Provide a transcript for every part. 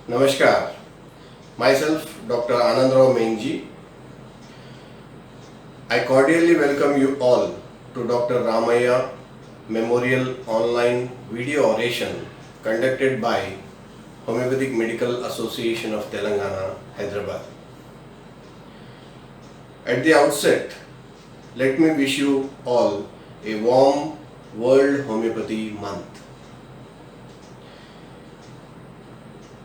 Namaskar. Myself, Dr. Anandrao Mengji. I cordially welcome you all to Dr. Ramaya Memorial Online Video Oration conducted by Homeopathic Medical Association of Telangana, Hyderabad. At the outset, let me wish you all a warm World Homeopathy Month.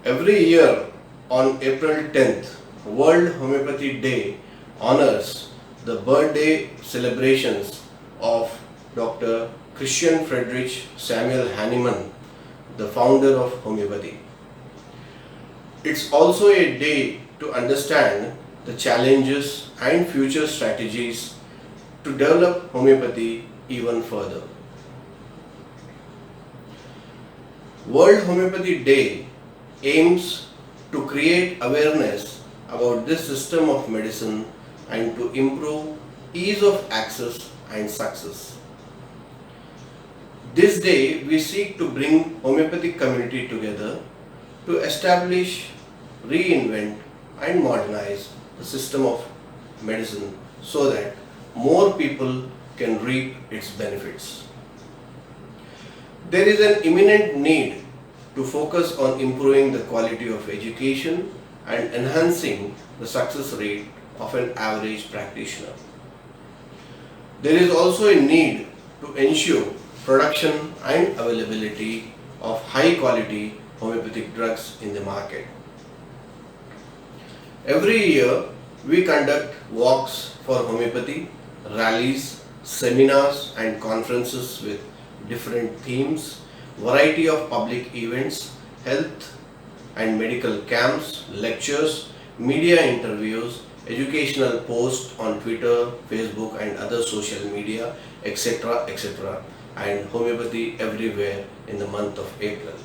Every year on April 10th, World Homeopathy Day honors the birthday celebrations of Dr. Christian Friedrich Samuel Hahnemann, the founder of homeopathy. It's also a day to understand the challenges and future strategies to develop homeopathy even further. World Homeopathy Day aims to create awareness about this system of medicine and to improve ease of access and success. This day we seek to bring homeopathic community together to establish, reinvent and modernize the system of medicine so that more people can reap its benefits. There is an imminent need to focus on improving the quality of education and enhancing the success rate of an average practitioner. There is also a need to ensure production and availability of high quality homeopathic drugs in the market. Every year we conduct walks for homeopathy, rallies, seminars and conferences with different themes, variety of public events, health and medical camps, lectures, media interviews, educational posts on Twitter, Facebook and other social media, etc. and homeopathy everywhere in the month of April.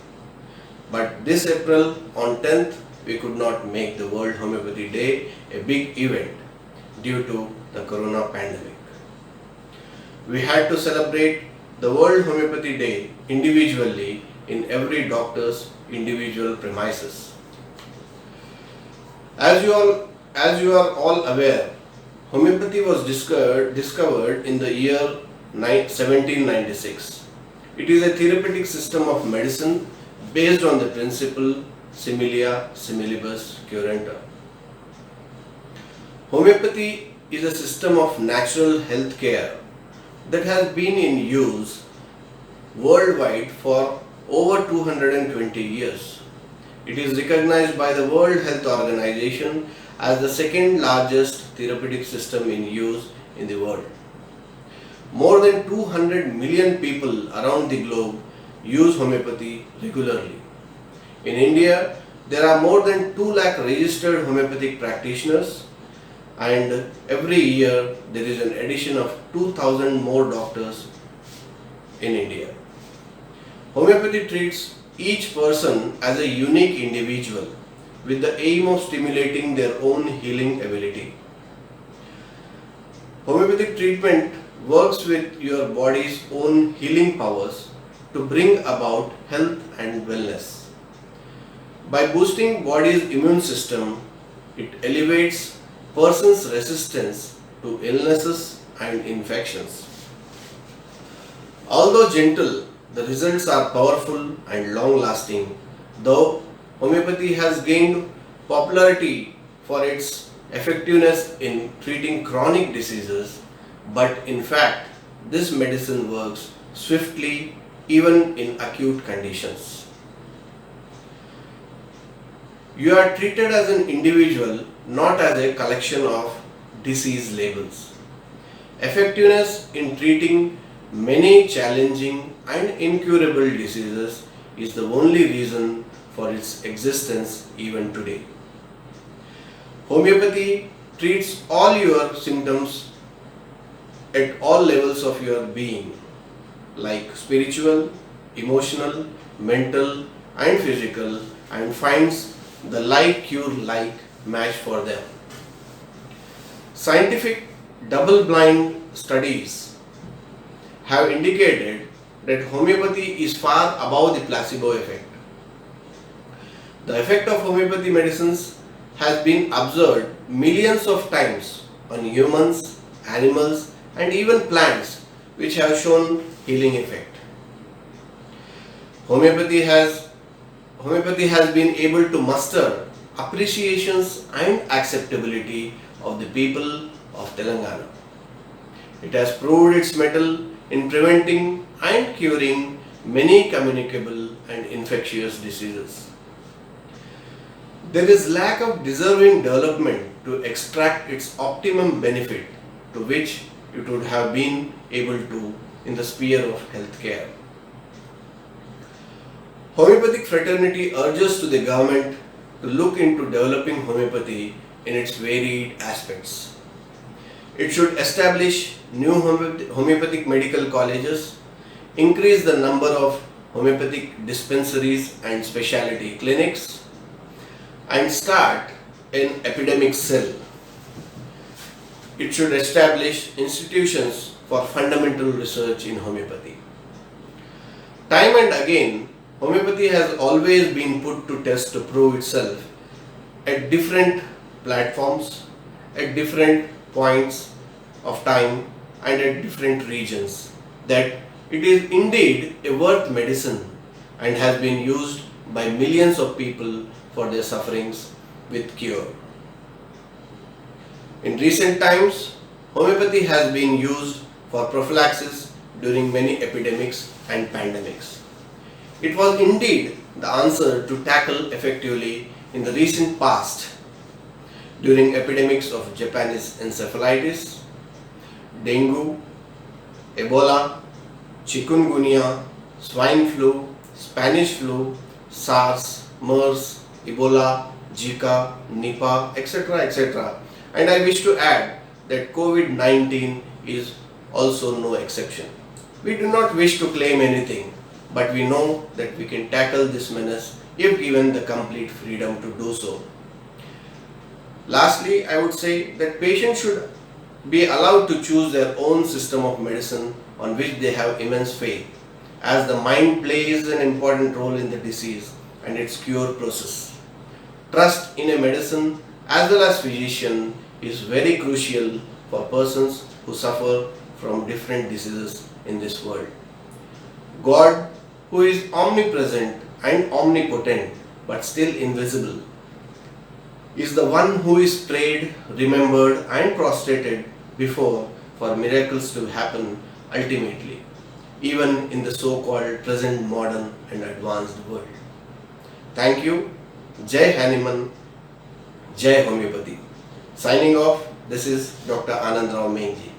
But this April on 10th we could not make the World Homeopathy Day a big event due to the corona pandemic. We had to celebrate the World Homeopathy Day individually in every doctor's individual premises. As you are all aware, homeopathy was discovered in the year 1796. It is a therapeutic system of medicine based on the principle similia similibus curenta. Homeopathy is a system of natural health care that has been in use worldwide for over 220 years. It is recognized by the World Health Organization as the second largest therapeutic system in use in the world. More than 200 million people around the globe use homeopathy regularly. In India, there are more than 2 lakh registered homeopathic practitioners, and every year there is an addition of 2,000 more doctors in India. Homeopathy treats each person as a unique individual with the aim of stimulating their own healing ability. Homeopathic treatment works with your body's own healing powers to bring about health and wellness. By boosting body's immune system, it elevates person's resistance to illnesses and infections. Although gentle, the results are powerful and long-lasting, though homeopathy has gained popularity for its effectiveness in treating chronic diseases, but in fact, this medicine works swiftly even in acute conditions. You are treated as an individual, not as a collection of disease labels. Effectiveness in treating many challenging and incurable diseases is the only reason for its existence even today. Homeopathy treats all your symptoms at all levels of your being, like spiritual, emotional, mental and physical, and finds the like cure like match for them. Scientific double-blind studies have indicated that homeopathy is far above the placebo effect. The effect of homeopathy medicines has been observed millions of times on humans, animals, and even plants, which have shown healing effect. Homeopathy has been able to muster appreciations and acceptability of the people of Telangana. It has proved its mettle in preventing and curing many communicable and infectious diseases. There is lack of deserving development to extract its optimum benefit to which it would have been able to in the sphere of healthcare. Homeopathic fraternity urges to the government to look into developing homeopathy in its varied aspects. It should establish new homeopathic medical colleges, increase the number of homeopathic dispensaries and specialty clinics, and start an epidemic cell. It should establish institutions for fundamental research in homeopathy. Time and again, homeopathy has always been put to test to prove itself at different platforms, at different points of time, and at different regions, that it is indeed a worth medicine and has been used by millions of people for their sufferings with cure. In recent times, homeopathy has been used for prophylaxis during many epidemics and pandemics. It was indeed the answer to tackle effectively in the recent past during epidemics of Japanese encephalitis, dengue, Ebola, chikungunya, swine flu, Spanish flu, SARS, MERS, Ebola, Zika, Nipah, etc. And I wish to add that COVID-19 is also no exception. We do not wish to claim anything, but we know that we can tackle this menace if given the complete freedom to do so. Lastly, I would say that patients should be allowed to choose their own system of medicine on which they have immense faith, as the mind plays an important role in the disease and its cure process. Trust in a medicine as well as physician is very crucial for persons who suffer from different diseases in this world. God, who is omnipresent and omnipotent but still invisible, is the one who is prayed, remembered and prostrated before for miracles to happen ultimately, even in the so-called present modern and advanced world. Thank you. Jai Hanuman, Jai Homeopathy. Signing off, this is Dr. Anand Rao Mengji.